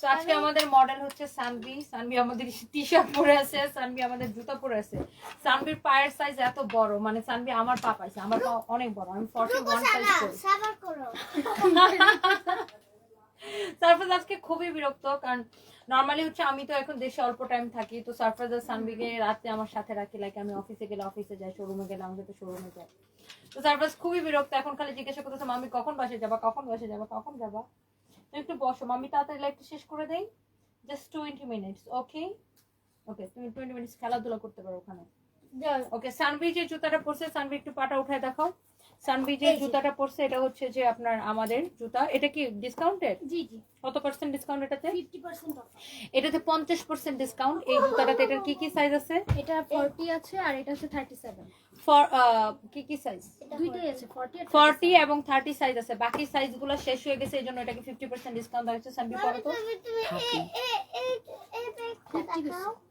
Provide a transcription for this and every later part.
So আজকে আমাদের model হচ্ছে সানভি। সানভি আমাদের টি-শার্ট পরে আছে, সানভি আমাদের জুতা পরে আছে। সানভির পায়ের সাইজ এত বড়, মানে সানভি আমার পা পাইছে, আমার পা অনেক বড়, আমি 41 সাইজ করি। সাবার করো। সারফরাজ আজকে খুবই বিরক্ত, কারণ নরমালি হচ্ছে আমি তো এখন দেশে অল্প টাইম থাকি, তো সারফরাজ আর সানভিকে রাতে আমার সাথে রাখি, লাইক আমি অফিসে গেলে অফিসে যাই, শোরুমে গেলে আমি তো শোরুমে যাই। তো সারফরাজ খুবই বিরক্ত, এখন খালি জিজ্ঞাসা করতেছে মামি কখন বাসে যাবা, কখন বাসে যাবা, কখন যাবা। একটু বসো, মামি তাড়াতাড়ি লাইভটা শেষ করে দেই, জাস্ট 20 মিনিটস। ওকে ওকে, তুমি 20 মিনিটস খেলাধুলা করতে পারো ওখানে। ওকে, সানভি যে জুতাটা পরছে, সানভি একটু পাটা উঠায় দেখাও। সানভি যে জুতাটা পরছে এটা হচ্ছে যে আপনার আমাদের জুতা, এটা কি ডিসকাউন্টেড? জি জি। কত পার্সেন্ট ডিসকাউন্ট এটাতে? 50% অফ। এটাতে 50% ডিসকাউন্ট। এই জুতাটাতে এটার কি কি সাইজ আছে? এটা 40 আছে আর এটা হচ্ছে 37। ফর কি কি সাইজ? দুইটাই আছে, 40 আর 40 এবং 30 সাইজ আছে। বাকি সাইজগুলো শেষ হয়ে গেছে, এইজন্য এটাকে 50% ডিসকাউন্ট দেওয়া সানভি পরে তো।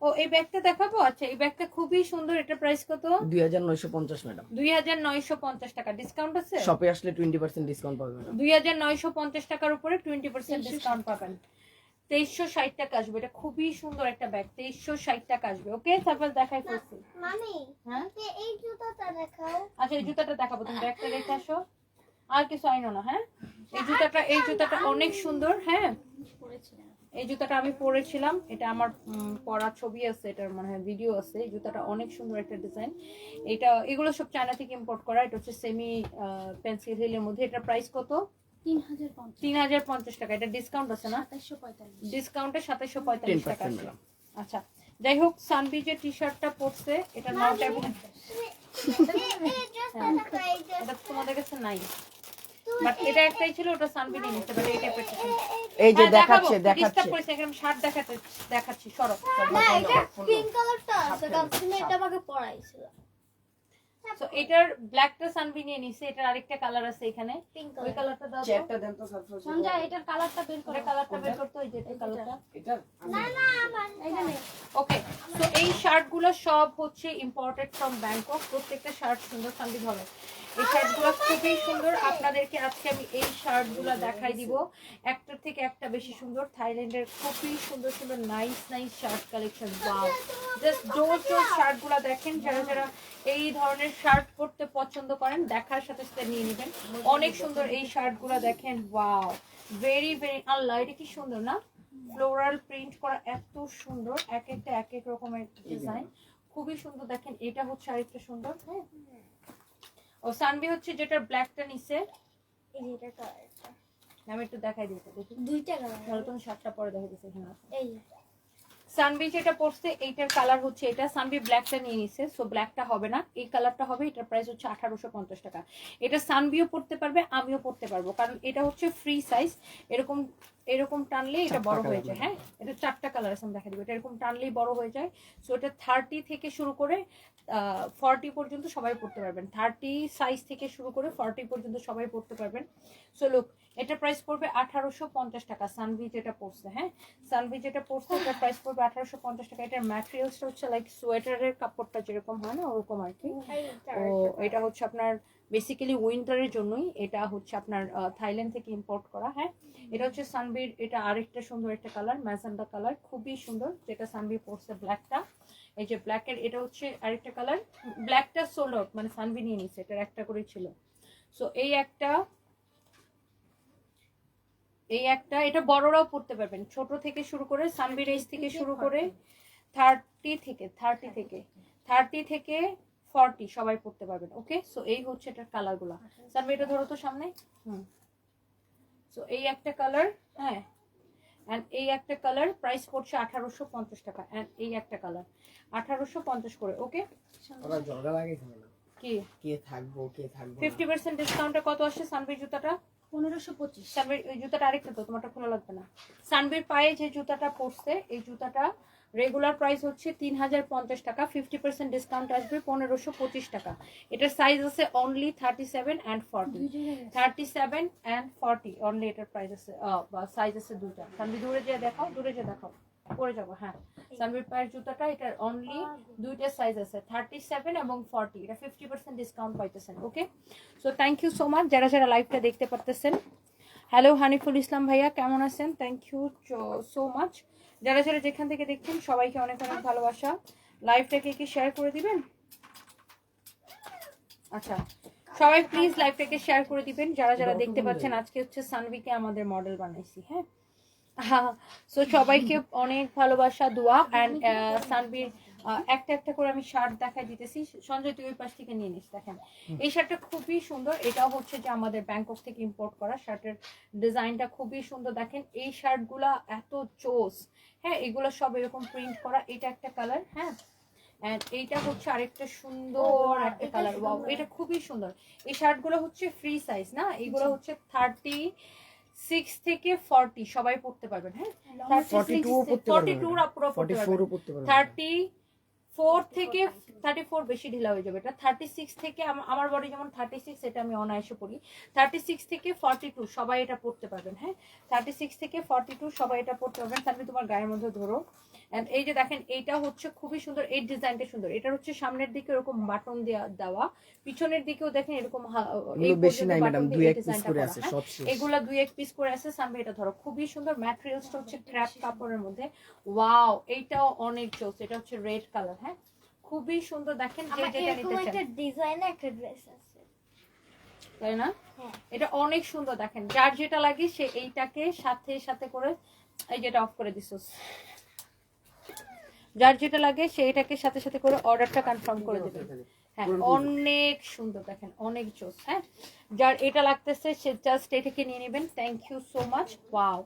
ও এই ব্যাগটা দেখাবো। আচ্ছা, এই ব্যাগটা খুবই সুন্দর, এটা প্রাইস কত? 2950 ম্যাডাম। 2950 টাকা। ডিসকাউন্ট আছে? শপে আসলে 20% ডিসকাউন্ট পাবেন ম্যাডাম। 2950 টাকার উপরে 20% ডিসকাউন্ট পাবেন। 2360 টাকা আসবে। এটা খুবই সুন্দর একটা ব্যাগ, 2360 টাকা আসবে। ওকে, তারপর দেখাই ফেলছি। মামি, হ্যাঁ এই জুতাটা দেখাও। আচ্ছা, এই জুতাটা দেখাবো, তুমি ব্যাগটা রেখে আসো, আর কিছু আইনো না। হ্যাঁ, এই জুতাটা অনেক সুন্দর। হ্যাঁ, এই জুতাটা আমি পরেছিলাম, এটা আমার পরা ছবি আছে, এটার মানে ভিডিও আছে। এই জুতাটা অনেক সুন্দর একটা ডিজাইন। এগুলো সব চায়না থেকে ইম্পোর্ট করা। এটা হচ্ছে সেমি পেন্সিল হিলের মধ্যে। এটার প্রাইস কত? 3050 টাকা। এটা ডিসকাউন্ট আছে না? 2745। ডিসকাউন্টে 2745 টাকা আছে। আচ্ছা, যাই হোক, সানভি যে টি-শার্টটা পরছে এটা নট এবং এটা তোমাদের কাছে নাই, বাট এটা একটাই ছিল, ওটা সানভি নিয়ে নিতে পারে। এই টাইপের এই যে দেখাচ্ছে দেখাচ্ছে এখানে শার্ট দেখাচ্ছি সরো। না, এটা পিঙ্ক কালারটা আছে, কালকে এটা আমাকে পরাইছিল। সো এটার ব্ল্যাকটা সানভি নিয়ে নিছে, এটার আরেকটা কালার আছে এখানে, পিঙ্ক ওই কালার। কালারটা দাও তো। চ্যাটটা দেন তো সাবস্ক্রাইব সঞ্জয়, এটার কালারটা বের করো। ওটা কালারটা বের করতে, ওই যে এটা কালারটা। এটা না না, আমার এখানে। ওকে, তো এই শার্টগুলো সব হচ্ছে ইম্পোর্টেড ফ্রম ব্যাংকক। প্রত্যেকটা শার্ট সুন্দর। সানভি ধরো, এই শার্টগুলো খুবই সুন্দর। আপনাদেরকে আজকে আমি এই শার্টগুলো দেখাই দিব, একটার থেকে একটা বেশি সুন্দর। থাইল্যান্ডের খুবই সুন্দর সুন্দর nice shirt collection. Wow, just জোর শার্টগুলো দেখেন। যারা যারা এই ধরনের শার্ট পরতে পছন্দ করেন, দেখার সাথে সাথে নিয়ে নেবেন। অনেক সুন্দর এই শার্টগুলো দেখেন। ওয়াও, ভেরি ভেরি, আল্লাহ এটা কি সুন্দর না? ফ্লোরাল প্রিন্ট করা, এত সুন্দর। এক একটা এক এক রকমের ডিজাইন, খুবই সুন্দর। দেখেন এটা হচ্ছে আরেকটা সুন্দর। হ্যাঁ, ও সানভি হচ্ছে যেটা ব্ল্যাকটা নিছে, এই যে এটা কালারটা। আমি একটু দেখাই দিই, দেখি দুইটা কালার। তাহলে তুমি শার্টটা পরে দেখাই দিছে। এখানে এই সানভি যেটা পরছে এইটার কালার হচ্ছে এটা। সানভি ব্ল্যাকটা নিয়ে নিছে, সো ব্ল্যাকটা হবে না, এই কালারটা হবে। এটার প্রাইস হচ্ছে 1850 টাকা। এটা সানভিও পড়তে পারবে, আমিও পড়তে পারবো, কারণ এটা হচ্ছে ফ্রি সাইজ। এরকম এরকম টানলেই এটা বড় হয়ে যায়। হ্যাঁ, এটা 4টা কালার আছে, আমি দেখা দিব। এটা এরকম টানলেই বড় হয়ে যায়। সো এটা 30 থেকে শুরু করে 40 পর্যন্ত সবাই পড়তে পারবেন। 30 সাইজ থেকে শুরু করে 40 পর্যন্ত সবাই পড়তে পারবেন। সো লুক, এটা প্রাইস পড়বে 1850 টাকা। সানভি যেটা পড়ছে, হ্যাঁ, সানভি যেটা পড়ছে এটার প্রাইস পড়বে 1850 টাকা। এটার ম্যাটেরিয়ালসটা হচ্ছে লাইক সোয়েটারের কাপড়টা যেরকম হয় না, ওরকম আর কি। ও এটা হচ্ছে আপনার বেসিক্যালি উইন্টারের জন্যই। এটা হচ্ছে আপনার থাইল্যান্ড থেকে ইম্পোর্ট করা। হ্যাঁ, এটা হচ্ছে সানভির, এটা আরেকটা সুন্দর একটা কালার, ম্যাজেন্ডা কালার, খুবই সুন্দর। যেটা সানভি পড়ছে ব্ল্যাকটা, এই যে ব্ল্যাকের, এটা হচ্ছে আরেকটা কালার। ব্ল্যাকটা সোল্ড আউট, মানে সানভি নিয়ে নিছে, এটার একটা করে ছিল। সো এই একটা, এটা বড়রাও পড়তে পারবেন, ছোট থেকে শুরু করে সানভি রেঞ্জ থেকে শুরু করে 30 থেকে 40 সবাই পড়তে পারবেন। ওকে, সো এই হচ্ছে এটার কালারগুলো। সানভি এটা ধরো তো সামনে। সো এই একটা কালার, হ্যাঁ, এন্ড এই একটা কালার প্রাইস পড়ছে 1850 টাকা। এন্ড এই একটা কালার 1850 করে। ওকে, ওরা জগা লাগাইছে না কি কে থাকবো 50% ডিসকাউন্টে কত আসে সানভির জুতাটা? 1525। সানভির ওই জুতাটা আরেকটা তো, তোমারটা খোলা লাগবে না। সানভির পায়ে যে জুতাটা পড়ছে, এই জুতাটা রেগুলার প্রাইস হচ্ছে 3050 টাকা। 50% ডিসকাউন্ট আসবে 1525 টাকা। এটার সাইজ আছে অনলি 37 and 40। 37 and 40 অনলি এটার প্রাইস আছে, সাইজ আছে দুটো। সানভি দূরে যেয়ে দেখাও, পরে যাবো। হ্যাঁ, সানভির পায়ের জুতাটা, এটার অনলি দুইটা সাইজ আছে, 37 এবং 40। এটা 50% ডিসকাউন্ট পাইতেছেন। Okay, so thank you so much যারা যারা লাইভটা দেখতে পারতেছেন। হ্যালো হানিফুল ইসলাম ভাইয়া, কেমন আছেন? Thank you so much. যারা যারা যেখান থেকে দেখছেন সবাইকে অনেক অনেক ভালোবাসা। লাইভটাকে কি শেয়ার করে দিবেন? আচ্ছা, সবাই প্লিজ লাইভটাকে শেয়ার করে দিবেন। যারা যারা দেখতে পাচ্ছেন, আজকে হচ্ছে সানভিকে আমাদের মডেল বানাইছি। হ্যাঁ, সো সবাইকে অনেক ভালোবাসা, দোয়া। অ্যান্ড সানভির একটা একটা করে আমি শার্ট দেখাই দিতেছি। সঞ্জয়, তুই ওই পাশ থেকে নিয়ে নিস। দেখেন এই শার্টটা খুবই সুন্দর। এটাও হচ্ছে যে আমাদের ব্যাংকক থেকে ইম্পোর্ট করা। শার্টের ডিজাইনটা খুবই সুন্দর। দেখেন এই শার্টগুলা এত চোস। হ্যাঁ, এগুলো সব এরকম প্রিন্ট করা। এটা একটা কালার। হ্যাঁ, এন্ড এইটা হচ্ছে আরেকটা সুন্দর একটা কালার। ওয়াও, এটা খুবই সুন্দর। এই শার্টগুলো হচ্ছে ফ্রি সাইজ না, এগুলো হচ্ছে 36 থেকে 40 সবাই পড়তে পারবেন। হ্যাঁ, 42 আপুরা পড়তে পারবেন। 34 থেকে 34 বেশি ঢিলা হয়ে যাবে। এটা 36 থেকে আমার বডি যেমন 36, এটা আমি অনায়াসে পড়ি। 36 থেকে 42 সবাই এটা পড়তে পারবেন। হ্যাঁ, 36 থেকে 42 সবাই এটা পড়তে পারবেন। তাহলে তোমার গায়ের মধ্যে ধরো। এন্ড এই যে দেখেন, এইটা হচ্ছে খুবই সুন্দর। এই ডিজাইনটা সুন্দর। এটা হচ্ছে সামনের দিকে এরকম বাটন দেওয়া, পিছনের দিকেও দেখেন এরকম এই বেশি নাই ম্যাডাম, 2-1 পিস করে আছে সব শেষ। এগুলা 2-1 পিস করে আছে। সানবে এটা ধরো, খুবই সুন্দর। ম্যাটেরিয়ালসটা হচ্ছে ক্র্যাপ কাপড়ের মধ্যে। ওয়াও, এইটাও অনেক জোস। এটা হচ্ছে রেড কালার। হ্যাঁ, খুবই সুন্দর। দেখেন যে যেটা নিতে চান। একটা ডিজাইনে একটা ড্রেস আছে, তাই না? হ্যাঁ, এটা অনেক সুন্দর। দেখেন যার যেটা লাগে সে এইটাকে সাথে সাথে করে, এই যেটা অফ করে দিছস, যার যেটা লাগে সে এটাকে সাথে সাথে করে অর্ডারটা কনফার্ম করে দেবে। হ্যাঁ, অনেক সুন্দর। দেখেন অনেক জোস। হ্যাঁ, যার এটা লাগতেছে সে জাস্ট এটাকে নিয়ে নেবেন। Thank you so much. Wow,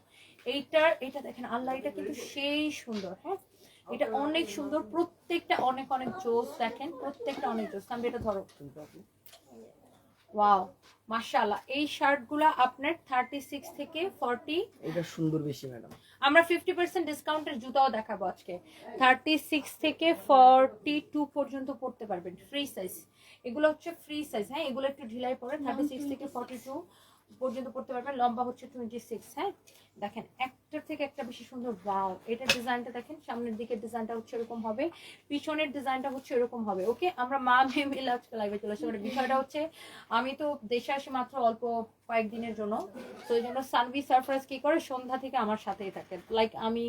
এটা দেখেন আল্লাহ, এটা কিন্তু সেই সুন্দর। হ্যাঁ, এটা অনেক সুন্দর। প্রত্যেকটা অনেক অনেক জোস। দেখেন প্রত্যেকটা অনেক জোস। আমি এটা ধরো। ওয়াও, মাশাআল্লাহ। এই শার্টগুলো আপনার 36 থেকে 40। এটা সুন্দর বেশি ম্যাডাম। আমরা 50% ডিসকাউন্টের জুতাও দেখাবো আজকে। 36 থেকে 42 পর্যন্ত পড়তে পারবেন, ফ্রি সাইজ। এগুলো হচ্ছে ফ্রি সাইজ। হ্যাঁ, এগুলো একটু ঢিলাই পড়ে। 36 থেকে 42 পর্যন্ত পড়তে পারবেন। লম্বা হচ্ছে 26। হ্যাঁ, দেখেন একটার থেকে একটা বেশি সুন্দর। ওয়াও, এটা ডিজাইনটা দেখেন। সামনের দিকের ডিজাইনটা হচ্ছে এরকম হবে, পিছনের ডিজাইনটা হচ্ছে এরকম হবে। ওকে, আমরা মা মেয়ে মিলে আজকে লাইভে চলে আসছি। বিষয়টা হচ্ছে আমি তো দেশে আসি মাত্র অল্প কয়েকদিনের জন্য। তো এই জন্য সানভি সারপ্রাইজ কি করে, সন্ধ্যা থেকে আমার সাথেই থাকে। লাইক আমি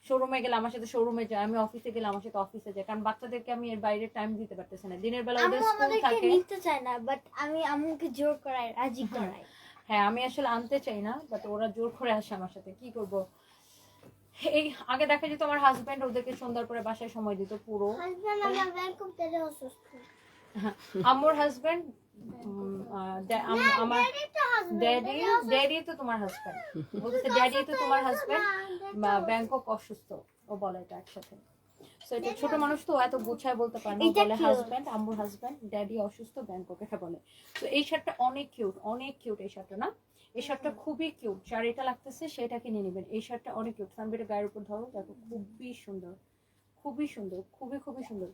শোরুমে গেলে আমার সাথে শোরুমে যায়, আমি অফিসে গেলে আমার সাথে অফিসে যায়। কারণ বাচ্চাদেরকে আমি এর বাইরে টাইম দিতে পারতেছি না। দিনের বেলা ওদের স্কুল থাকে। নিতে চাই না, বাট আমি আম্মুকে জোর করাই, রাজি করাই। হ্যাঁ, আমি আসলে আনতে চাই না, বাট ওরা জোর করে আসে আমার সাথে। কি করব, এই আগে দেখা যেত আমার হাজবেন্ড ওদেরকে সন্ধ্যার পরে বাসায় সময় দিত পুরো। আমার হাজবেন্ড, আমার ড্যাডি তো তোমার হাজবেন্ড বলতেছে, ড্যাডি তো তোমার হাজবেন্ড ব্যাংকক অসুস্থ, ও বলে এটা একসাথে। সো এটা ছোট মানুষ তো এত গুছায় বলতে পারে না, বলে হাজবেন্ড, আম্মুর হাজবেন্ড, ড্যাডি অসুস্থ ব্যাংকক, এটা বলে। তো এই শার্টটা অনেক কিউট, অনেক কিউট এই শার্টটা না, এই শার্টটা খুবই কিউট। যার এটা লাগতেছে সেটাকে নিয়ে নেবেন। এই শার্টটা অনেক কিউট। সানবিটা গায়ের উপর ধরো, দেখো খুবই সুন্দর, খুবই সুন্দর, খুবই খুবই সুন্দর।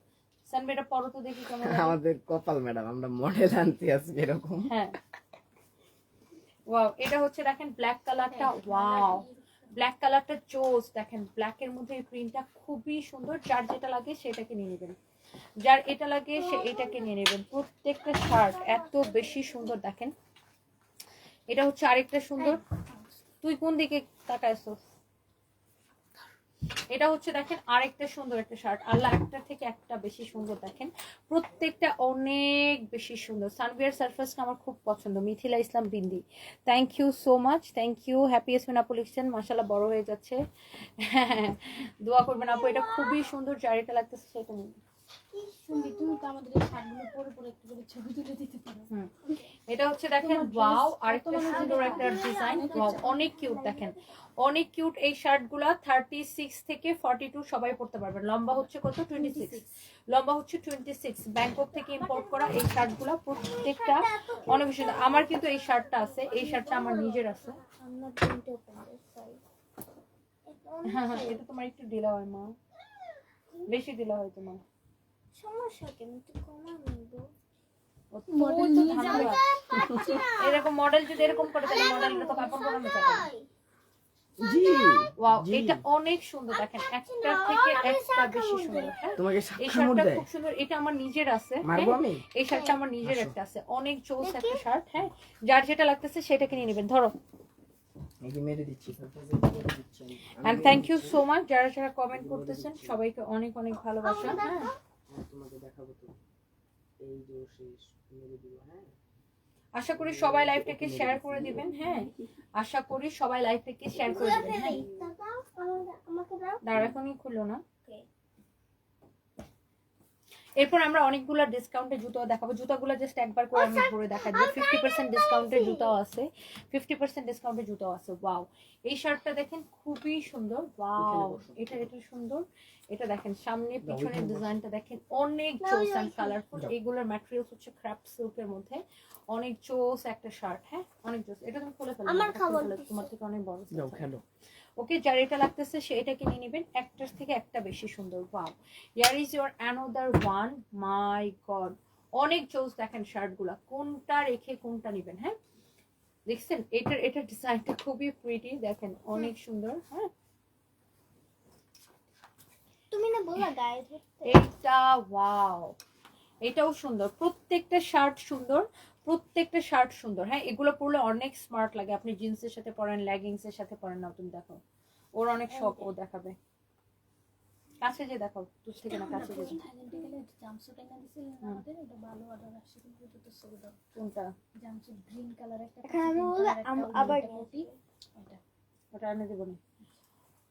সানবিটা পরো তো দেখি কেমন। আমাদের কপাল ম্যাডাম, আমরা মডেল আনতে আসি এরকম। হ্যাঁ, ওয়াও, এটা হচ্ছে দেখেন ব্ল্যাক কালারটা। ওয়াও, ব্ল্যাক কালারটা চোজ। দেখেন ব্ল্যাকের মধ্যে এই প্রিন্টটা খুবই সুন্দর। যার যেটা লাগে সেটাকে নিয়ে নেবেন, যার এটা লাগে সে এটাকে নিয়ে নেবেন। প্রত্যেকটা শার্ট এত বেশি সুন্দর। দেখেন এটা হচ্ছে আরেকটা সুন্দর। তুই কোন দিকে তাকাইছো? এটা হচ্ছে দেখেন আরেকটা সুন্দর একটা শার্ট। আল্লাহ, একটা থেকে একটা বেশি সুন্দর। দেখেন প্রত্যেকটা অনেক বেশি সুন্দর। সানভিয়ার সারফেসটা আমার খুব পছন্দ। Mithila Islam Bindi, thank you so much, thank you. Happy Yasmin আপু লিখছেন, মাশাআল্লাহ বড় হয়ে যাচ্ছে। দোয়া করবেন আপু, এটা খুবই সুন্দর। যার এটা লাগতেছে সেটা নিন। তুমি তো আমাদের এই শার্টগুলো পরে পরে একটু করে ছবি তুলে দিতে পারো। এটা হচ্ছে দেখেন, ওয়াও, আরেকটা সুন্দর একটা ডিজাইন। ওয়াও, অনেক কিউট। দেখেন অনেক কিউট এই শার্টগুলা। 36 থেকে 42 সবাই পড়তে পারবেন। লম্বা হচ্ছে কত? 26। লম্বা হচ্ছে 26। ব্যাংকক থেকে ইম্পোর্ট করা এই শার্টগুলা প্রত্যেকটা অনেক বেশি সুন্দর। আমার কিন্তু এই শার্টটা আছে, এই শার্টটা আমার নিজের আছে। হ্যাঁ, এটা তোমার একটু ঢিলা হয় মা, বেশি ঢিলা হয় তোমার। সমস্যা কেন, একটু কমানো নেব। এরকম মডেল যদি এরকম করে তাহলে মডেলটা তো কাপড় পরানো যাবে না। জি, ওয়াও, এটা অনেক সুন্দর। দেখেন একটা থেকে একটা বেশি সুন্দর। তোমাকে এই শার্টটা শার্টটা দেয় খুব সুন্দর। এটা আমার নিজের আছে। মারবো আমি। এই শার্টটা আমার নিজের একটা আছে, অনেক চোস একটা শার্ট। হ্যাঁ, যার যেটা লাগতেছে সেটাকে নিয়ে নেবেন। ধরো এই যে মেরে দিচ্ছি মেরে দিচ্ছি আমি। And thank you so much যারা যারা কমেন্ট করতেছেন সবাইকে অনেক অনেক ভালোবাসা। হ্যাঁ হ্যাঁ, তোমাকে দেখাবো তো এই যে শেষ মেরে দিব। হ্যাঁ আশা করি সবাই লাইভটাকে শেয়ার করে দিবেন। হ্যাঁ আশা করি সবাই লাইভটাকে শেয়ার করে দিবেন। হ্যাঁ দাঁড়া এখনই খুললো না। এরপর আমরা অনেকগুলো ডিসকাউন্টে জুতো দেখাবো। জুতাগুলো জাস্ট একবার করে আমি ঘুরে দেখাই দিই। 50% ডিসকাউন্টের জুতাও আছে, 50% ডিসকাউন্টের জুতাও আছে। ওয়াও, এই শার্টটা দেখেন খুবই সুন্দর। ওয়াও, এটা সুন্দর। এটা দেখেন সামনে পিছনের ডিজাইনটা দেখেন অনেক জোস এন্ড কালারফুল। এগুলোর ম্যাটেরিয়ালস হচ্ছে ক্রাফট সিল্কের মধ্যে, অনেক জোস একটা শার্ট। হ্যাঁ অনেক জোস। এটা তুমি খুলে ফেলো, তোমার থেকে অনেক বড়। যাও খেলো। ওকে, যার এটা লাগতেছে সে এটা কিনে নেবেন। একটার থেকে একটা বেশি সুন্দর। Wow, here is your another one. My god, অনেক জোস। দেখেন শার্টগুলা কোনটা রেখে কোনটা নেবেন। হ্যাঁ দেখছেন, এটার ডিজাইনটা খুবই প্রিটি। দেখেন অনেক সুন্দর। হ্যাঁ তুমি না বলা গায়ে এইটা ওয়াও, এটাও সুন্দর। প্রত্যেকটা শার্ট সুন্দর, প্রত্যেকটা শার্ট সুন্দর। হ্যাঁ এগুলো পরলে অনেক স্মার্ট লাগে। আপনি জিন্সের সাথে পরেন, লেগিংস এর সাথে পরেন না। তুমি দেখো, ওর অনেক শখ, ও দেখাবে। কাছে যে দেখো, দূর থেকে না, কাছে যে। থাইল্যান্ডে গেলে জামসুট এনে দিছিলেন আমাদের, এটা ভালো অর্ডার আসছে কিন্তু তো ছবি দাও। কোনটা? জামসুট গ্রিন কালার একটা, এখানে আমি বলবো আবার কোটি এটা ওটা এনে দেবো না।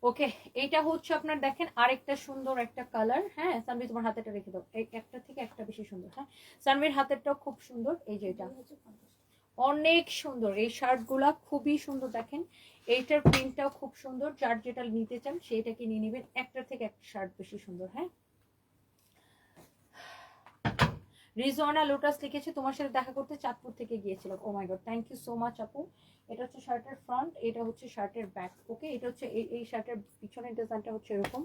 ওকে, এইটা হচ্ছে আপনার দেখেন আরেকটা সুন্দর একটা কালার। হ্যাঁ সানভি তোমার হাতেটা রেখে দাও, এই একটা থেকে একটা বেশি সুন্দর। হ্যাঁ সানভির হাতেরটাও খুব সুন্দর। এই যে এটা অনেক সুন্দর। এই শার্টগুলা খুবই সুন্দর। দেখেন এইটার প্রিন্টটাও খুব সুন্দর। যার যেটা নিতে চান সেইটাকে নিয়ে নেবেন। একটার থেকে একটা শার্ট বেশি সুন্দর। হ্যাঁ রিজওয়ানা লোটাস লিখেছে তোমার সাথে দেখা করতে চাঁদপুর থেকে গিয়েছিলাম। Oh my God, thank you so much আপু। এটা হচ্ছে শার্টের ফ্রন্ট, এটা হচ্ছে শার্টের ব্যাক। ওকে, এটা হচ্ছে এই শার্টের পিছনের ডিজাইনটা হচ্ছে এরকম,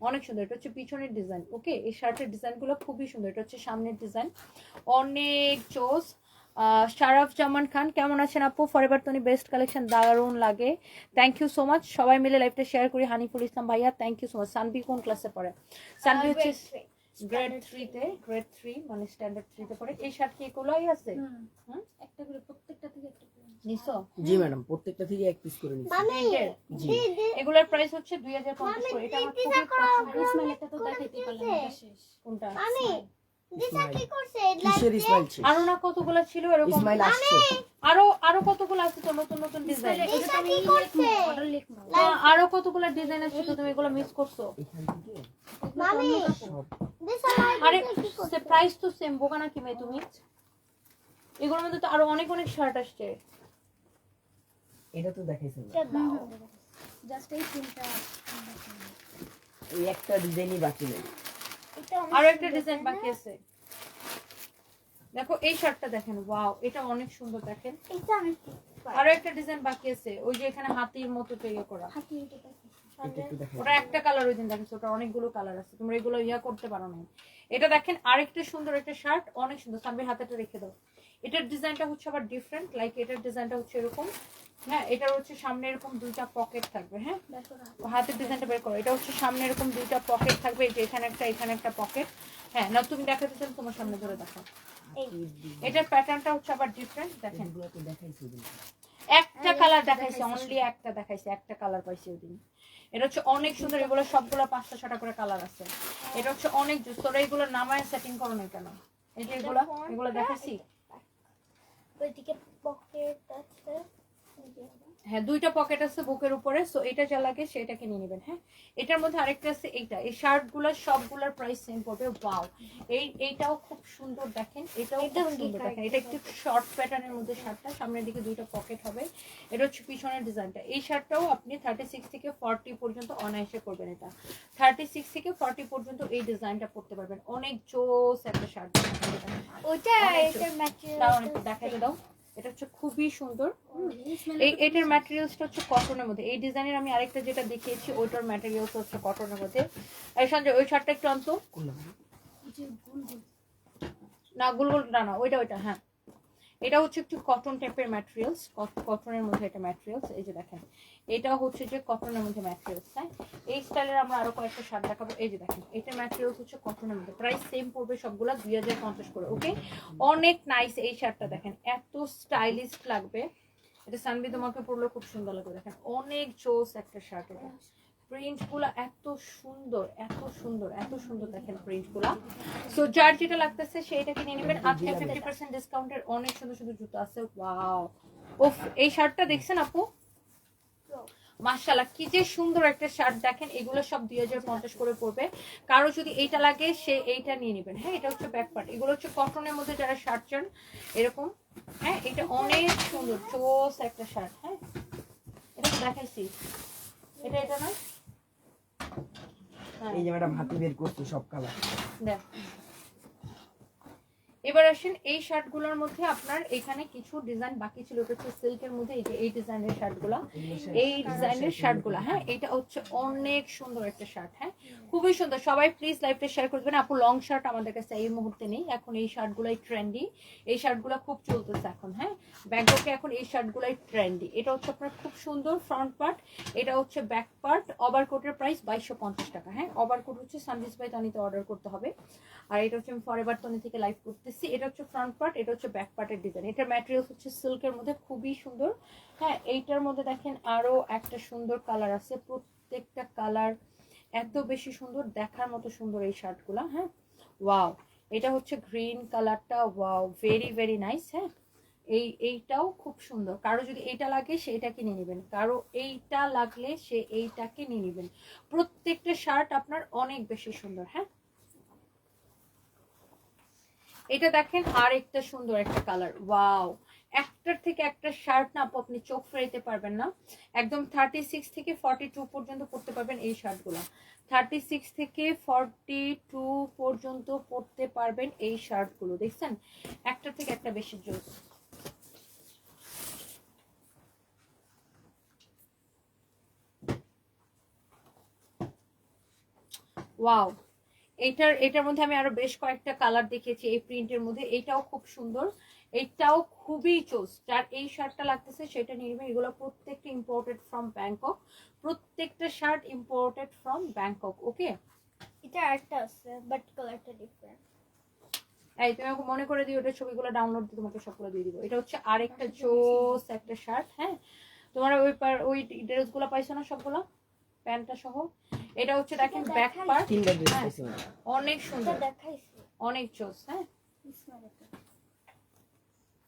অনেক সুন্দর। এটা হচ্ছে পিছনের ডিজাইন। ওকে, এই শার্টের ডিজাইনগুলো খুবই সুন্দর। এটা হচ্ছে সামনের ডিজাইন, অনেক চোস। শারাফ জামান খান কেমন আছেন আপু? ফরএভার টনি বেস্ট কালেকশন, দারুণ লাগে। Thank you so much. সবাই মিলে লাইভটা শেয়ার করি। হানিফুল ইসলাম ভাইয়া thank you so much. Sanvi কোন ক্লাসে পড়ে? সানভি হচ্ছে গ্রেড 3-তে, গ্রেড 3 মানে স্ট্যান্ডার্ড 3-তে পড়ে। এই শার্ট কি এগুলোই আছে? একটা করে প্রত্যেকটা থেকে একটা করে নিছো? জি ম্যাডাম, প্রত্যেকটা থেকে এক পিস করে নিচ্ছি। জি এগুলোর প্রাইস হচ্ছে 2050 করে। এটা আমার খুবই পছন্দ। ইসমাইল একটা তো দেখাইতেই পারলাম না, এটা শেষ। কোনটা? কিসের স্মাইল ছিল? আরো না কতগুলো ছিল এরকম? ইসমাইল আসছে। আরো কতগুলো আছে তো নতুন নতুন ডিজাইন। এটা তো আমি অর্ডার লিখবো। আরো কতগুলো ডিজাইন আছে তো তুমি এগুলো মিস করছো। এখান থেকে সব আরে প্রাইস তো সেম। বোকা নাকি মেয়ে তুমি? এগুলোর মধ্যে তো আরো অনেক অনেক শার্ট আসছে। এটা তো দেখাইছেন না। জাস্ট এই তিনটা এই একটা ডিজাইনই বাকি নেই। আরো একটা ডিজাইন বাকি আছে। দেখো এই শার্টটা দেখেন, ওয়াও এটা অনেক সুন্দর। দেখেন এটা আমি আরো একটা ডিজাইন বাকি আছে, ওই যে এখানে হাতির মতো তৈরি করা। হাতি এটা দেখো। এটা একটু দেখাই। ওটা একটা কালার ওই দিন দেখেছো, ওটা অনেকগুলো কালার আছে। তোমরা এগুলো করতে পারো না। এটা দেখেন আরেকটা সুন্দর একটা শার্ট, অনেক সুন্দর। সামনের হাতেটা রেখে দাও। এটার ডিজাইনটা হচ্ছে আবার ডিফারেন্ট। লাইক এটার ডিজাইনটা হচ্ছে এরকম। হ্যাঁ এটার হচ্ছে সামনে এরকম দুইটা পকেট থাকবে। হ্যাঁ হাতের ডিজাইনটা বের করো। এটা হচ্ছে সামনে এরকম দুইটা পকেট থাকবে, এই যে এখানে একটা পকেট। হ্যাঁ না তুমি দেখাতে চান তোমার সামনে ধরে দেখো। এটার প্যাটার্নটা হচ্ছে আবার ডিফারেন্ট। দেখেন এগুলো তো দেখাইছি দিন। একটা কালার দেখাইছে, অনলি একটা দেখাইছে, একটা কালার পাইছি ওদিন। এটা হচ্ছে অনেক সুন্দর। এগুলো সবগুলো 5-6টা করে কালার আছে। এটা হচ্ছে অনেক জুস। তোরা এগুলো নামায় সেটিং করো না কেন? এই যে এগুলো দেখাইছি। ওইদিকে পকেট আছে। হ্যাঁ দুইটা পকেট আছে বুকের উপরে। সো এটা যা লাগে সেটাকে নিয়ে নেবেন। হ্যাঁ এটার মধ্যে আরেকটা আছে এইটা। এই শার্টগুলোর সবগুলোর প্রাইস সেম পড়বে। ওয়াও, এইটাও খুব সুন্দর। দেখেন এটাও খুব সুন্দর। দেখেন এটা একটু শর্ট প্যাটার্নের মধ্যে শার্টটা, সামনের দিকে দুইটা পকেট হবে। এটা হচ্ছে পিছনের ডিজাইনটা। এই শার্টটাও আপনি 36 থেকে 40 পর্যন্ত অনায়াসে করবেন। এটা 36 থেকে 40 পর্যন্ত এই ডিজাইনটা পড়তে পারবেন। অনেক জোস একটা শার্ট। ওইটা এটার ম্যাটেরিয়াল দেখাতে দাও। এটা হচ্ছে খুবই সুন্দর। এটার ম্যাটেরিয়ালসটা হচ্ছে কটনের মধ্যে। এই ডিজাইনের আমি আরেকটা যেটা দেখিয়েছি ওইটার ম্যাটেরিয়ালস হচ্ছে কটনের মধ্যে। এই সঞ্জয় ওই শার্টটা একটু আনতো না, গুলগুল না ওইটা। হ্যাঁ এটা হচ্ছে একটু কটন টাইপের ম্যাটেরিয়ালস, কটনের মধ্যে এটা ম্যাটেরিয়ালস। এই যে দেখেন এটা হচ্ছে যে কটনের মধ্যে ম্যাটেরিয়ালস। হ্যাঁ এই স্টাইলের আমরা আরো কয়েকটা শার্ট দেখাবো। এই যে দেখেন এটা ম্যাটেরিয়ালস হচ্ছে কটনের মধ্যে। প্রাইস সেম পড়বে সবগুলা 2050 করে। ওকে অনেক নাইস এই শার্টটা। দেখেন এত স্টাইলিশ লাগবে। এটা সানবি তোমাকে পরলে খুব সুন্দর লাগবে। দেখেন অনেক জোস একটা শার্ট, এটা প্রিন্টগুলো এত সুন্দর এত সুন্দর এত সুন্দর, দেখেন প্রিন্টগুলো। সো যার যেটা লাগতেছে সেইটা কিনে নেবেন। আজকে 50% ডিসকাউন্টের অনেক সুন্দর সুন্দর জুতো আছে। ওয়াও, ওফ, এই শার্টটা দেখছেন আপু? মাশাআল্লাহ, কি যে সুন্দর একটা শার্ট। দেখেন এগুলো সব 2050 করে পড়বে। কারো যদি এইটা লাগে সে এইটা নিয়ে নেবেন। হ্যাঁ, এটা হচ্ছে ব্যাক পার্ট। এগুলো হচ্ছে কটনের মধ্যে যারা শার্ট চান এরকম। হ্যাঁ, এটা অনেক সুন্দর চোস একটা শার্ট। হ্যাঁ, এটা দেখাইছি, এটা এটা নয়। হ্যাঁ, এই যে ম্যাডাম হাতে বের করছি সব কালার। দেখ, এবার আসেন এই শার্টগুলোর মধ্যে আপনার এখানে কিছু ডিজাইন বাকি ছিল, এটা হচ্ছে সিল্কের মধ্যে। এই যে এই ডিজাইনের শার্টগুলো, এই ডিজাইনের শার্টগুলো, হ্যাঁ, এটা হচ্ছে অনেক সুন্দর একটা শার্ট। হ্যাঁ, খুবই সুন্দর। সবাই প্লিজ লাইভটা শেয়ার করবেন। আপু লং শার্ট আমাদের কাছে এই মুহূর্তে নেই, এখন এই শার্টগুলাই ট্রেন্ডি, এই শার্টগুলো খুব চলতেছে এখন। হ্যাঁ, ব্যাকবকে এখন এই শার্টগুলাই ট্রেন্ডি। এটা হচ্ছে আপনার খুব সুন্দর ফ্রন্ট পার্ট, এটা হচ্ছে ব্যাক পার্ট। ওভারকোটের প্রাইস 2250 টাকা। হ্যাঁ, ওভারকোট হচ্ছে সানভিস বাই তনিতে অর্ডার করতে হবে। আর এটা হচ্ছে আমি ফরএভার তনি থেকে লাইভ করতেছি। এটা হচ্ছে ফ্রন্ট পার্ট, এটা হচ্ছে ব্যাক পার্টের ডিজাইন। এটার ম্যাটেরিয়ালস হচ্ছে সিল্কের মধ্যে, খুবই সুন্দর। হ্যাঁ, এইটার মধ্যে দেখেন আরো একটা সুন্দর কালার আছে, প্রত্যেকটা কালার এত বেশি সুন্দর, দেখার মতো সুন্দর এই শার্টগুলা। হ্যাঁ, ওয়াও, এটা হচ্ছে গ্রিন কালারটা, ওয়াও, ভেরি ভেরি নাইস। হ্যাঁ, এইটাও খুব সুন্দর। কারো যদি এইটা লাগে সে এটা কিনে নেবেন, কারো এইটা লাগলে সে এইটাকে নিয়ে নেবেন। প্রত্যেকটা শার্ট আপনার অনেক বেশি সুন্দর। হ্যাঁ, এটা দেখেন আর একটা সুন্দর একটা কালার, ওয়াও, একটার থেকে একটা শার্ট না আপনি চোখ ফেরাইতে পারবেন না। একদম 36 থেকে 42 পর্যন্ত পড়তে পারবেন এই শার্টগুলো। 36 থেকে 42 পর্যন্ত পড়তে পারবেন এই শার্টগুলো। দেখছেন একটার থেকে একটা বেশি জোস। ওয়াও, এটার মধ্যে আমি আরো বেশ কয়েকটা কালার দেখেছি এই প্রিন্টের মধ্যে। এটাও খুব সুন্দর, এটাও খুবই চোস। যার এই শার্টটা লাগতেছে সেটা নিয়ে নেবেন। এগুলো প্রত্যেকটা ইম্পোর্টেড ফ্রম ব্যাংকক, প্রত্যেকটা শার্ট ইম্পোর্টেড ফ্রম ব্যাংকক। ওকে, এটা আরেকটা আছে বাট কালারটা ডিফারেন্ট। এই তুমি আমাকে মনে করে দিও, ওটা ছবিগুলো ডাউনলোড দিয়ে তোমাকে সবগুলো দিয়ে দিব। এটা হচ্ছে আরেকটা জোস একটা শার্ট। হ্যাঁ, তোমার ওই ড্রেসগুলো পাইছো না সবগুলো, প্যান্টটা সহ। এটা হচ্ছে দেখেন ব্যাক পার্ট, তিনটা ড্রেস পাইছি অনেক সুন্দর, দেখাইছি অনেক জোস। হ্যাঁ,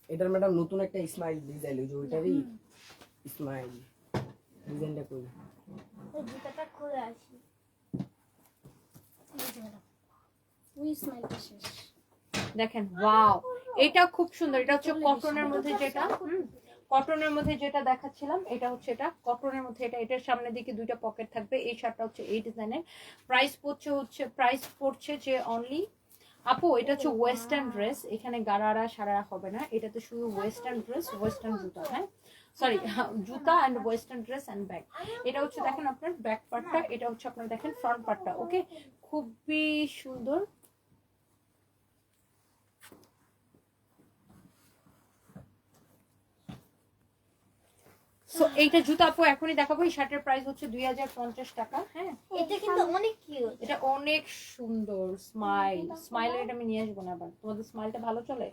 এটার ম্যাডাম নতুন একটা স্মাইল ডিজাইন, ওই যে ওইটারই স্মাইল ডিজাইনটা কই ওই জুতাটা খুলে আসি। ওই স্মাইলটা শেষ। দেখেন ওয়াও, এটা খুব সুন্দর। এটা হচ্ছে কটনের মধ্যে যেটা, কটনের মধ্যে যেটা দেখাচ্ছিলাম, এটা হচ্ছে এটা কটনের মধ্যে। এটার সামনের দিকে দুইটা পকেট থাকবে। এই শার্টটা হচ্ছে এই ডিজাইনের। প্রাইস পড়ছে যে অনলি, আপু এটা হচ্ছে ওয়েস্টার্ন ড্রেস, এখানে গারারা সারারা হবে না, এটাতে শুধু ওয়েস্টার্ন ড্রেস, ওয়েস্টার্ন জুতা। হ্যাঁ, সরি, জুতা and western dress and bag. এটা হচ্ছে দেখেন আপনার ব্যাক পার্টটা, এটা হচ্ছে আপনার দেখেন ফ্রন্ট পার্টটা। ওকে, খুবই সুন্দর। সো এইটা জুতা আপু এখনই দেখাবো। এই শার্টের প্রাইস হচ্ছে 2050 টাকা। হ্যাঁ, এটা কিন্তু অনেক কিউট। এটা অনেক সুন্দর। স্মাইলের এটা আমি নিয়ে আসবো না আবার। তোমাদের স্মাইলটা ভালো চলে?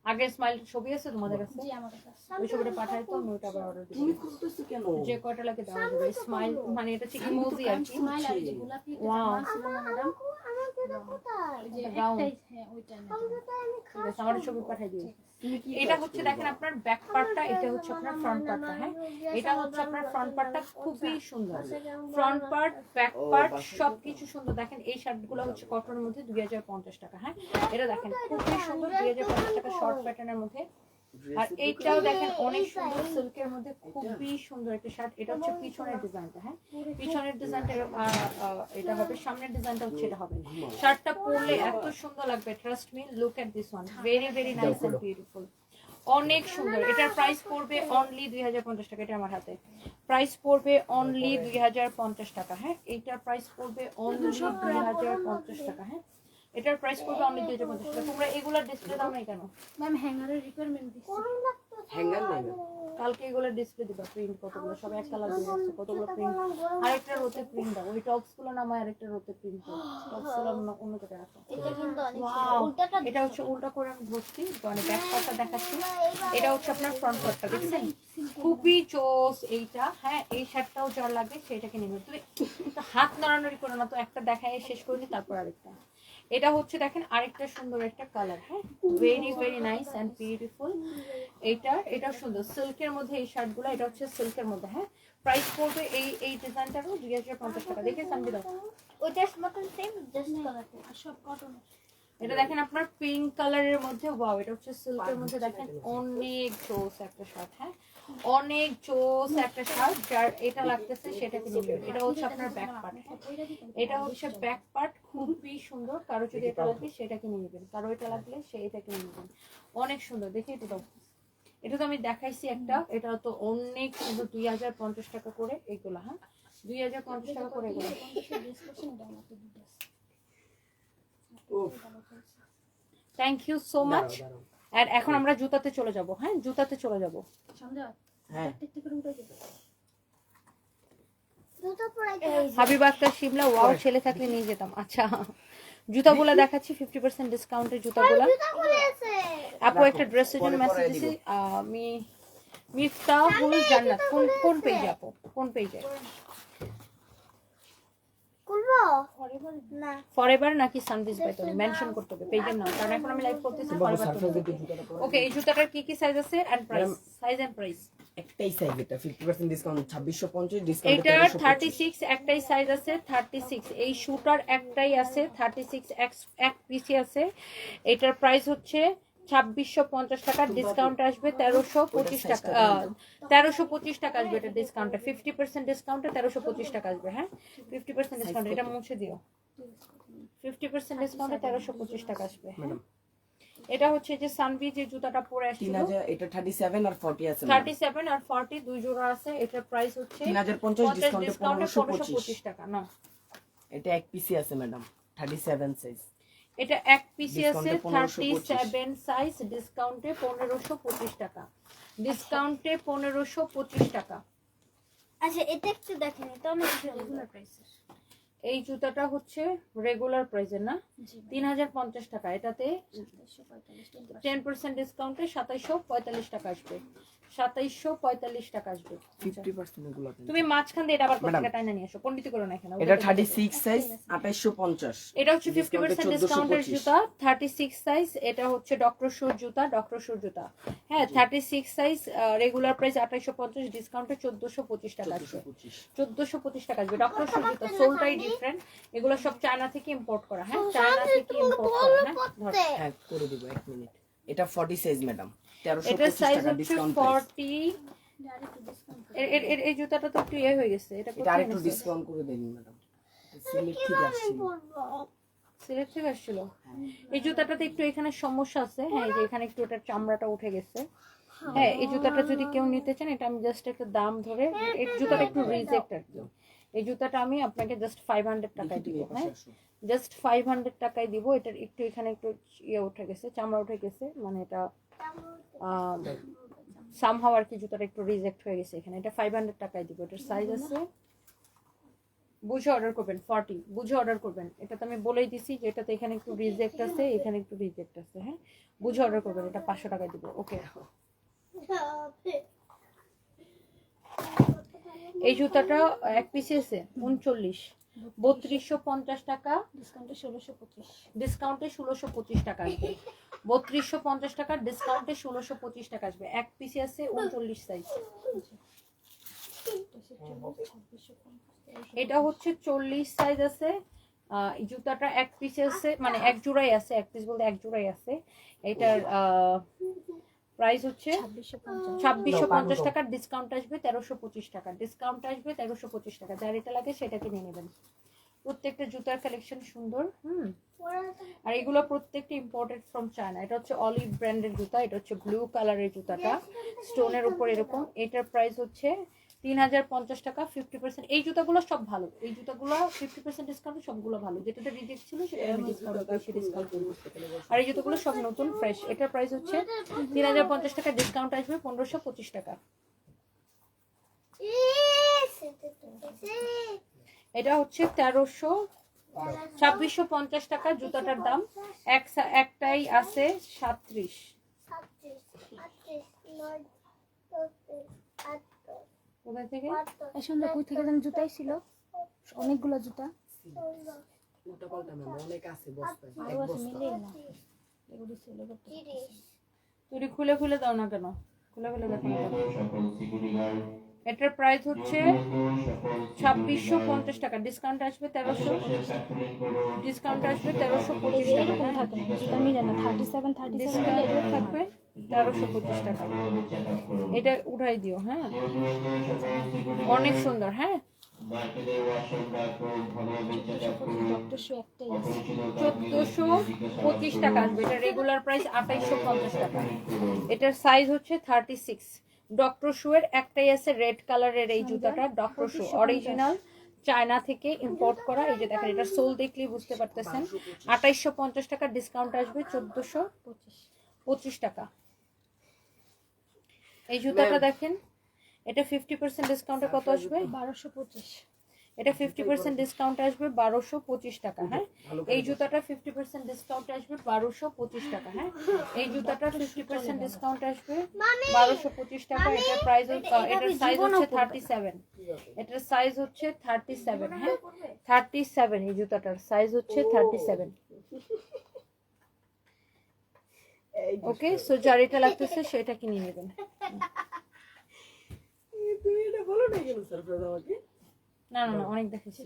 আগের স্মাইল ছবি আছে তোমাদের কাছে? জি আমার কাছে। ওই ছবিটা পাঠাই তো, আমি ওটা আবার অর্ডার দিই। তুমি খুলতেছো কেন? যে কয়টা লাগে দেওয়া যাবে। স্মাইল মানে এটা হচ্ছে ইমোজি আর কি। স্মাইল আর যে গোলাপি একটা Wow. জামা ছিল না ম্যাডাম? কোথায়? ওই যে এটা gown। একটাই, হ্যাঁ ওইটা না। ঠিক আছে, আমার ছবি পাঠাই দিও। এটা হচ্ছে দেখেন আপনার ব্যাক পার্টটা, এটা হচ্ছে আপনার ফ্রন্ট পার্টটা। হ্যাঁ, এটা হচ্ছে আপনার ফ্রন্ট পার্টটা, খুবই সুন্দর। ফ্রন্ট পার্ট, ব্যাক পার্ট সবকিছু সুন্দর। দেখেন এই শার্টগুলো হচ্ছে কটনের মধ্যে 2050 টাকা। হ্যাঁ, এটা দেখেন খুবই সুন্দর, 2050 টাকা শর্ট প্যাটার্নের মধ্যে। আর এইটাও দেখেন অনেক সুন্দর, সিল্কের মধ্যে খুবই সুন্দর একটা শার্ট। এটা হচ্ছে পিছনের ডিজাইনটা। হ্যাঁ, পিছনের ডিজাইনটা এটা হবে, সামনের ডিজাইনটা হচ্ছে এটা হবে। শার্টটা পরলে এত সুন্দর লাগবে, trust me, look at this one, very very nice and beautiful, অনেক সুন্দর। এটার প্রাইস পড়বে অনলি 2050 টাকা। এটা আমার হাতে প্রাইস পড়বে অনলি 2050 টাকা। হ্যাঁ, এইটার প্রাইস পড়বে অনলি 2050 টাকা। হ্যাঁ, এটার প্রাইস পড়বে অনলি 250 টাকা। তোমরা এগুলার ডিসপ্লে দাও নাই কেন? ম্যাম হ্যাঙ্গারের রিকোয়ারমেন্ট দিচ্ছি। হ্যাঙ্গার নাই না কালকে এগুলোর ডিসপ্লে দিবা, প্রিন্ট কতগুলো, সব এক কালার দিয়ে আসছে, কতগুলো প্রিন্ট। আরেকটা রোতে প্রিন্ট দাও, ওই টপস গুলো নামায় আরেকটা রোতে প্রিন্ট দাও, টপস গুলো অন্য জায়গায় রাখো। এটা কিন্তু অনেক Wow! সুন্দর। উল্টাটা এটা হচ্ছে উল্টা করে আমি ধরছি, মানে ব্যাক পার্টটা দেখাচ্ছি। এটা হচ্ছে আপনার ফ্রন্ট পার্টটা, দেখছেন খুবই চোস এইটা। হ্যাঁ, এই শার্টটাও যার লাগে সেটাকে নিবে। তুমি তো হাত নড়ানড়ি করো না তো, একটা দেখায় শেষ করে নি, তারপর আরেকটা। এটা হচ্ছে দেখেন আরেকটা সুন্দর একটা কালার। হ্যাঁ, ভেরি নাইস অ্যান্ড বিউটিফুল। এটা সুন্দর সিল্কের মধ্যে এই শার্টগুলো, এটা হচ্ছে সিল্কের মধ্যে। হ্যাঁ, প্রাইস পড়বে এই ডিজাইনটারও 2050 টাকা। দেখে সামনে দাও, ওইটার মতন সেম জাস্ট কালারটা। আর সব কটন। এটা দেখেন আপনার পিঙ্ক কালারের মধ্যে। ওয়াও, এটা হচ্ছে সিল্কের মধ্যে, দেখেন অনেক জোস একটা শার্ট। হ্যাঁ, অনেক জোস একটা শার্ট। যার এটা লাগতেছে সেটাকে নিবেন। এটা হচ্ছে আপনার ব্যাক পার্ট। এটা হচ্ছে ব্যাক পার্ট, খুবই সুন্দর। কারো যদি এটা লাগে সেটাকে নিয়ে নেবেন, কারো এটা লাগলে সেটাকে নিয়ে নেবেন। অনেক সুন্দর, দেখে এটা দাও। এটা তো আমি দেখাইছি একটা, এটা তো অনেক সুন্দর। 2050 টাকা করে এগুলো। হ্যাঁ, 2050 টাকা করে এগুলো। Thank you so much. আর এখন আমরা জুতাতে চলে যাব। হ্যাঁ, জুতাতে চলে যাব। সন্দেহ হ্যাঁ একটা করে উঠে যাবে। দুটো পরে হাবিবা আক্তার শিমলা, ওয়াও ছেলে থাকলে নিয়ে যেতাম। আচ্ছা, জুতাগুলো দেখাচ্ছি 50% ডিসকাউন্টের জুতাগুলো। খুলে আছে। আপু একটা ড্রেসের জন্য মেসেজ দিছি। আমি মিফতাহুল জান্নাত, কোন পেজে আপু, কোন পেজে? খুলবো? না। ফরএভার নাকি সানভিজ বাইতনি মেনশন করতে হবে পেজের নাম, কারণ এখন আমি লাইভ করতেছি ফরএভার। ওকে, এই জুতাটার কি কি সাইজ আছে and price? Size and price. একটাই সাইজ, এটা 50% ডিসকাউন্ট 2650, ডিসকাউন্ট এটার 36 একটাই সাইজ আছে 36। এই শুটার একটাই আছে 36, এক পিসি আছে। এটার প্রাইস হচ্ছে 2650 টাকা, ডিসকাউন্ট আসবে 1325 টাকা। 1325 টাকা আসবে এটা ডিসকাউন্টে। 50% ডিসকাউন্টে 1325 টাকা আসবে। হ্যাঁ, 50% ডিসকাউন্ট, এটা মুছে দিও। 50% ডিসকাউন্টে 1325 টাকা আসবে। হ্যাঁ, এটা হচ্ছে যে সানভি যে জুতাটা পরে আসছিল 3000, এটা 37 আর 40 আছে 37 আর 40 দুই জোড়া আছে। এটার প্রাইস হচ্ছে 3050, ডিসকাউন্টে ডিসকাউন্টে 1525। 1525 টাকা। না, এটা এক পিসি আছে ম্যাডাম, 37 সাইজ। এটা এক পিসি আছে ডিসকাউন্টে 37 সাইজ, ডিসকাউন্টে 1525 টাকা। ডিসকাউন্টে 1525 টাকা। আচ্ছা এটা একটু দেখেন, এটা অনেক সুন্দর। রেগুলার প্রাইসের। এই জুতাটা হচ্ছে রেগুলার প্রাইসের না, জি 3050 টাকা। এটাতে 2745 10% ডিসকাউন্টে 2745 টাকা আসবে। 2745 টাকা আসবে। আচ্ছা, 50% এগুলো তুমি মাঝখান দিয়ে এটা আবার ম্যাডাম, কোথা টাইনা নিয়ে আসো, পণ্ডিত করো না এখানে। এটা 36 সাইজ 2850। এটা হচ্ছে 50% ডিসকাউন্টের জুতা, 36 সাইজ। এটা হচ্ছে ডক্টর শুর জুতা, ডক্টর শুর জুতা। হ্যাঁ, 36 সাইজ, রেগুলার প্রাইস 2850, ডিসকাউন্টে 1425 টাকা আসবে। 1425 টাকা আসবে। ডক্টর শুর জুতা, সোলটাই ডিফারেন্ট। এগুলো সব চায়না থেকে ইম্পোর্ট করা। হ্যাঁ, চায়না থেকে ইম্পোর্ট করা। হ্যাঁ, ধর। হ্যাঁ করে দিব, এক মিনিট। এটা 40 সাইজ ম্যাডাম, এটার 1325 সাইজ টাকা হচ্ছে ডিসকাউন্ট 40। আর একটু ডিসকাউন্ট এই জুতাটা তো একটু ইয়ে হয়ে গেছে, এটা এটা কোথায় আরেকটু এনেছে? ডিসকাউন্ট করে দেন ম্যাডাম। সিলেক্ট থেকে আসছে। সিলেট থেকে আসছিল। এই জুতাটাতে একটু এখানে সমস্যা আছে। হ্যাঁ, এই যে এখানে একটু ওটার চামড়াটা উঠে গেছে। হ্যাঁ, এই জুতাটা যদি কেউ নিতে চান, এটা আমি জাস্ট একটা দাম ধরে, এই জুতাটা একটু রিজেক্ট আর কি। এই জুতাটা আমি আপনাকে জাস্ট 500 টাকায় দিব। হ্যাঁ, জাস্ট 500 টাকায় দিব। এটার একটু এখানে একটু ইয়ে উঠে গেছে, চামড়া উঠে গেছে, মানে এটা সামহাও আর কি জুতাটা একটু রিজেক্ট হয়ে গেছে এখানে। এটা 500 টাকায় দিব। এটার সাইজ আছে, বুঝে অর্ডার করবেন 40, বুঝে অর্ডার করবেন। এটা তো আমি বলেই দিছি যে এটাতে এখানে একটু রিজেক্ট আছে, এখানে একটু রিজেক্ট আছে। হ্যাঁ, বুঝে অর্ডার করবেন। এটা 500 টাকায় দিব। ওকে, এই জুতাটা এক পিসে আছে 39, 3250 টাকা, ডিসকাউন্টে 1625। ডিসকাউন্টে 1625 টাকা আসবে। 3250 টাকা, ডিসকাউন্টে 1625 টাকা আসবে। এক পিসে আছে 39 সাইজ। এটা হচ্ছে 40 সাইজ আছে। এই জুতাটা এক পিসে আছে, মানে এক জোড়াই আছে, এক পিস বলতে এক জোড়াই আছে। এটার প্রাইস হচ্ছে 2650 টাকা, ডিসকাউন্ট আসবে 1325 টাকা। ডিসকাউন্ট আসবে 1325 টাকা। যার এটা লাগে সেটাকে নিয়ে নেবেন। প্রত্যেকটা জুতার কালেকশন সুন্দর। আর এগুলো প্রত্যেকটা ইম্পোর্টেড ফ্রম চায়না। এটা হচ্ছে অলিভ ব্র্যান্ডের জুতা। এটা হচ্ছে ব্লু কালারের জুতাটা, স্টোনের উপর এরকম। এটার প্রাইস হচ্ছে 3050 টাকা 50%। এই জুতাগুলো সব ভালো, এই জুতাগুলো 50% ডিসকাউন্টে সবগুলো ভালো, যেটাতে রিজেক্ট ছিল সেটা আমি ডিসকাউন্ট করব। আর এই জুতোগুলো সব নতুন ফ্রেশ। এটার প্রাইস হচ্ছে 3050 টাকা, ডিসকাউন্ট আসবে 1525 টাকা। এটা হচ্ছে 2650 টাকা জুতাটার দাম। একটাই আছে 37। কোথা থেকে? এই সন্ধ্যা কই থেকে যেন জুতাই ছিল, অনেকগুলো জুতা উল্টা পাল্টা ম্যাম, অনেক আছে বস্তায়, এক আরো আছে, বস্তা। মিলেই না এগুলো ছিল করতে। তুমি খুলে খুলে দাও না কেন? খুলে খুলে দেখো না কেন? এটার প্রাইস হচ্ছে 2650 টাকা, ডিসকাউন্ট আসবে 1300, ডিসকাউন্ট আসবে 1325 টাকা। এরকম থাকে না, জুতা মিলে না, 37 ডিসকাউন্ট মিলে থাকবে 1325 টাকা। এটা উঠাই দিও, হ্যাঁ অনেক সুন্দর। হ্যাঁ ডক্টর শু একটাই আছে। 1425 টাকা আসবে। এটা রেগুলার প্রাইস 2850 টাকা। এটার সাইজ হচ্ছে 36। ডক্টর শু এর একটাই আছে রেড কালারের এই জুতাটা, ডক্টর শু অরিজিনাল চায়না থেকে ইম্পোর্ট করা। এই যে দেখেন, এটা সোল দেখলেই বুঝতে পারতেছেন। 2850 টাকা, ডিসকাউন্ট আসবে 1425 টাকা। এই জুতাটা দেখেন, এটা 50% ডিসকাউন্টে কত আসবে? 1225। এটা 50% ডিসকাউন্ট আসবে 1225 টাকা। হ্যাঁ এই জুতাটা 50% ডিসকাউন্ট আসবে 1225 টাকা। হ্যাঁ এই জুতাটা 50% ডিসকাউন্ট আসবে 1225 টাকা। এটার প্রাইস, এটার সাইজ হচ্ছে 37। এটার সাইজ হচ্ছে 37। হ্যাঁ 37, এই জুতাটার সাইজ হচ্ছে 37। ওকে, সো যার এটা লাগতেছে সেটা কিনে নেবেন। তুমি এটা বলো না কেন সারপ্রাইজ আমাকে? না না না, অনেক দেখেছি।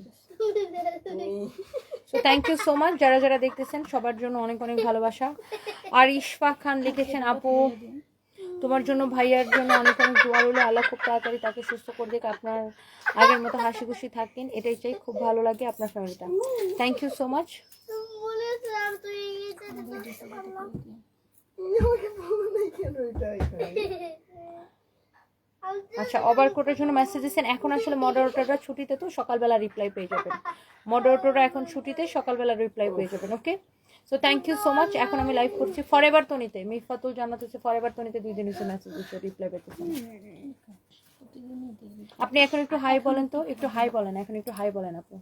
So thank you so much যারা যারা দেখতেছেন, সবার জন্য অনেক অনেক ভালোবাসা। আর ইশফাক খান লিখেছেন, আপু তোমার জন্য ভাইয়ার জন্য অনেক অনেক দোয়া রইল, আল্লাহ খুব তাড়াতাড়ি তাকে সুস্থ করে দিক, আপনার আগের মতো হাসি খুশি থাকেন, এটাই চাই। খুব ভালো লাগে আপনার ফ্যামিলিটা। Thank you so much. আমাকে বলো না কেন এটা এখানে? আচ্ছা, ওভারকোটের জন্য মেসেজ দিয়েছেন। এখন আসলে মডারেটররা ছুটিতে, তো সকালবেলা রিপ্লাই পেয়ে যাবেন। মডারেটররা এখন ছুটিতে, সকালবেলা রিপ্লাই পেয়ে যাবেন। Okay, so thank you so much. এখন আমি লাইভ করছি ফরএভার তনিতে। মিফাতুল জান্নাত হচ্ছে ফরএভার তনিতে 2 দিন হচ্ছে মেসেজ দিচ্ছে, রিপ্লাই পেতেছেন। আপনি এখন একটু হাই বলেন তো, একটু হাই বলেন, এখন একটু হাই বলেন আপু,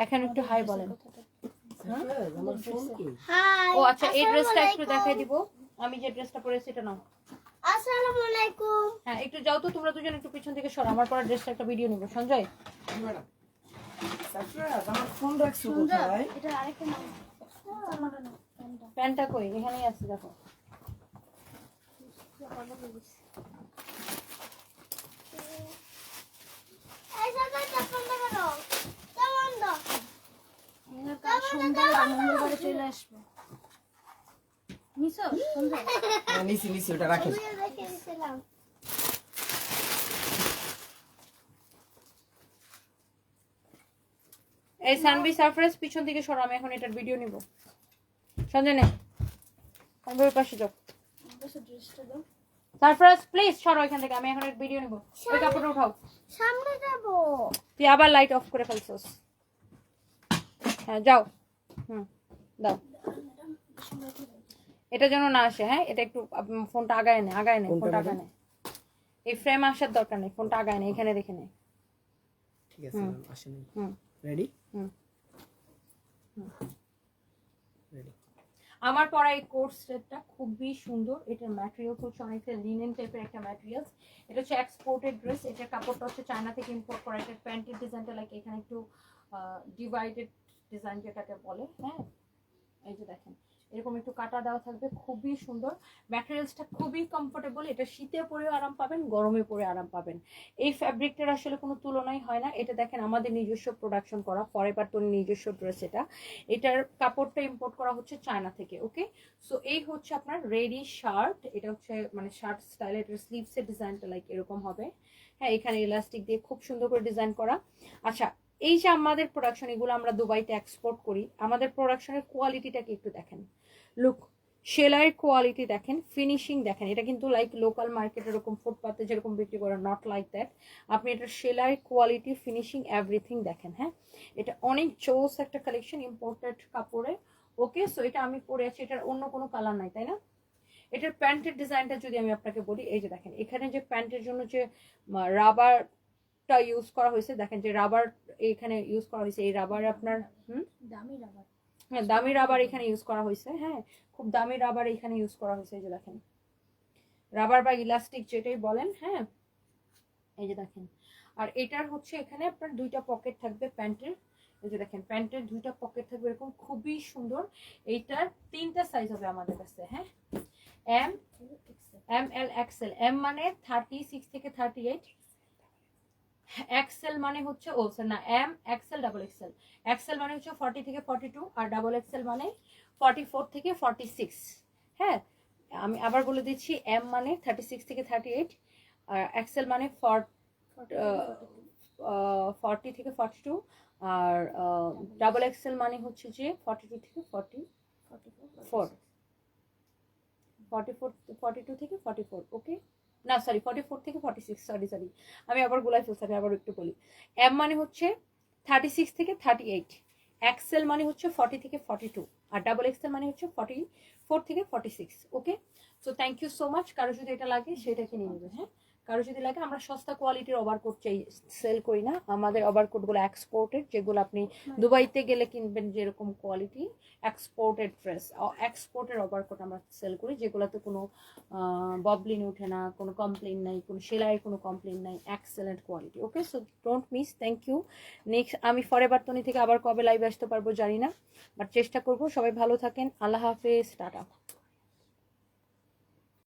এখন একটু হাই বলেন। সারপ্রাইজ, আমার ফোন কি? ও আচ্ছা, এই ড্রেসটা একটু দেখাই দিব। আমি যে ড্রেসটা পরেছি এটা নাও। আসসালামু আলাইকুম। হ্যাঁ একটু যাও তো তোমরা দুজন, একটু পিছন থেকে সরো, আমার পরে ড্রেসটা একটা ভিডিও নিব। সঞ্জয় ম্যাডাম সারপ্রাইজ, আমার ফোন রাখছো কোথায়? এটা আরেকটা নাম, আমারও না প্যান্টটা। প্যান্টটা কই? এখানেই আছে, দেখো। এই সবাই বন্ধ করো, বন্ধ। সোমবার মঙ্গলবারে চলে আসবো। নিছো সন্ধ্যা? হ্যাঁ, নিছি নিছি, ওটা রাখেন। দেখে দিছিলাম। এই সানবি সারপ্রাইজ পিছন দিকে সরো, আমি এখন এটার ভিডিও নিব। সঞ্জয় নে, আমার পাশে যাও। বসে ড্রেসটা দাও। সারপ্রাইজ প্লিজ সরো এখান থেকে, আমি এখন এর ভিডিও নিব। ওই কাপড়টা উঠাও। সামনে যাব। তুই আবার লাইট অফ করে ফেলছস। হ্যাঁ যাও, দাও। এটা যেন না আসে। হ্যাঁ এটা একটু ফোনটা আগায় নে, আগায় নে, ফোনটা আগায় নে। এই ফ্রেম আসার দরকার নেই, ফোনটা আগায় নে, এখানে রেখে নে। ঠিক আছে ম্যাম, আসেন। হুম রেডি? হুম। রেডি। আমার পরা এই কোর্স সেটটা খুবই সুন্দর। এটার ম্যাটেরিয়াল হচ্ছে অনেকটা লিনেন টাইপের একটা ম্যাটেরিয়ালস। এটা হচ্ছে এক্সপোর্টেড ড্রেস। এটার কাপড়টা হচ্ছে চায়না থেকে ইম্পোর্ট করা। এটার প্যান্টের ডিজাইনটা লাইক এখানে একটু ডিভাইডেড ডিজাইন যেটাকে বলে। হ্যাঁ এই যে দেখেন, এরকম একটু কাটা দেওয়া থাকবে, খুবই সুন্দর। ম্যাটেরিয়ালসটা খুবই কমফোর্টেবল। এটা শীতে পরেও আরাম পাবেন, গরমে পরে আরাম পাবেন। এই ফ্যাব্রিকটার আসলে কোনো তুলনাই হয় না। এটা দেখেন আমাদের নিজস্ব প্রোডাকশন করা, ফরএভার তোর নিজস্ব ড্রেস। এটার কাপড়টা ইম্পোর্ট করা হচ্ছে চায়না থেকে। ওকে, সো এই হচ্ছে আপনার রেডি শার্ট। এটা হচ্ছে মানে শার্ট স্টাইল। এটার স্লিভসের ডিজাইনটা লাইক এরকম হবে। হ্যাঁ এখানে ইলাস্টিক দিয়ে খুব সুন্দর করে ডিজাইন করা। আচ্ছা, এই যে আমাদের প্রোডাকশন, এগুলো আমরা দুবাইতে এক্সপোর্ট করি। আমাদের প্রোডাকশনের কোয়ালিটিটাকে একটু দেখেন। লুক, সেলাইয়ের কোয়ালিটি দেখেন, ফিনিশিং দেখেন, এটা কিন্তু লাইক লোকাল মার্কেট এরকম ফুটপাতে যেরকম বিক্রি করে, নট লাইক দ্যাট। আপনি এটার সেলাইয়ের কোয়ালিটি, ফিনিশিং, এভরিথিং দেখেন। হ্যাঁ, এটা অনেক চোস একটা কালেকশন, ইম্পোর্টেড কাপড়ে। ওকে, সো এটা আমি পরে আছি, এটার অন্য কোনো কালার নাই, তাই না? এটার প্যান্টের ডিজাইনটা যদি আমি আপনাকে বলি, এই যে দেখেন এখানে যে প্যান্টের জন্য যে রাবারটা ইউজ করা হয়েছে, দেখেন যে রাবার এখানে ইউজ করা হয়েছে, এই রাবার আপনার দামি রাবার। হ্যাঁ দামি রাবার এখানে ইউজ করা হয়েছে। হ্যাঁ, খুব দামি রাবার এখানে ইউজ করা হয়েছে। এই যে দেখেন রাবার বা ইলাস্টিক যেটাই বলেন। হ্যাঁ, এই যে দেখেন। আর এটার হচ্ছে এখানে আপনার দুইটা পকেট থাকবে প্যান্টের। এই যে দেখেন প্যান্টের দুইটা পকেট থাকবে এরকম, খুবই সুন্দর। এইটার 3টা সাইজ হবে আমাদের কাছে। হ্যাঁ, M, M L, XL. M মানে 36 থেকে 38, এক্সেল মানে হচ্ছে না, M XL double XL. XL মানে হচ্ছে 40 থেকে 42, আর ডাবল এক্সেল মানে 44 থেকে 46। হ্যাঁ, আমি আবার বলে দিচ্ছি, এম মানে 36 থেকে 38, আর এক্সেল মানে 40 থেকে 42, আর ডাবল এক্সেল মানে হচ্ছে যে 42 থেকে 44, 42 থেকে 44। ওকে, না সরি 44 থেকে 46, সরি আমি আবার গুলাই ফেলছি, আমি আবার একটু বলি। এম মানে হচ্ছে 36 থেকে 38, এক্সেল মানে হচ্ছে 40 থেকে 42, আর ডাবল এক্সেল মানে হচ্ছে 44 থেকে 46। Okay, so thank you so much. কারো যদি এটা লাগে সেটাকে নিয়ে নেবে। হ্যাঁ, কারো যদি লাগে, আমরা সস্তা কোয়ালিটির ওভারকোট সেল করি না, আমাদের ওভারকোটগুলো এক্সপোর্টেড, যেগুলো আপনি দুবাইতে গেলে কিনবেন যেরকম কোয়ালিটি, এক্সপোর্টেড ড্রেস, এক্সপোর্টের ওভারকোট আমরা সেল করি, যেগুলোতে কোনো ববলিন ওঠে না, কোনো কমপ্লেন নাই, কোনো সেলাইয়ের কোনো কমপ্লেন নাই, excellent quality. Okay, so don't miss. Thank you. Next আমি ফরএভার তনি থেকে আবার কবে লাইভ আসতে পারবো জানি না, বাট চেষ্টা করবো। সবাই ভালো থাকেন, আল্লাহ হাফেজ, টাটা।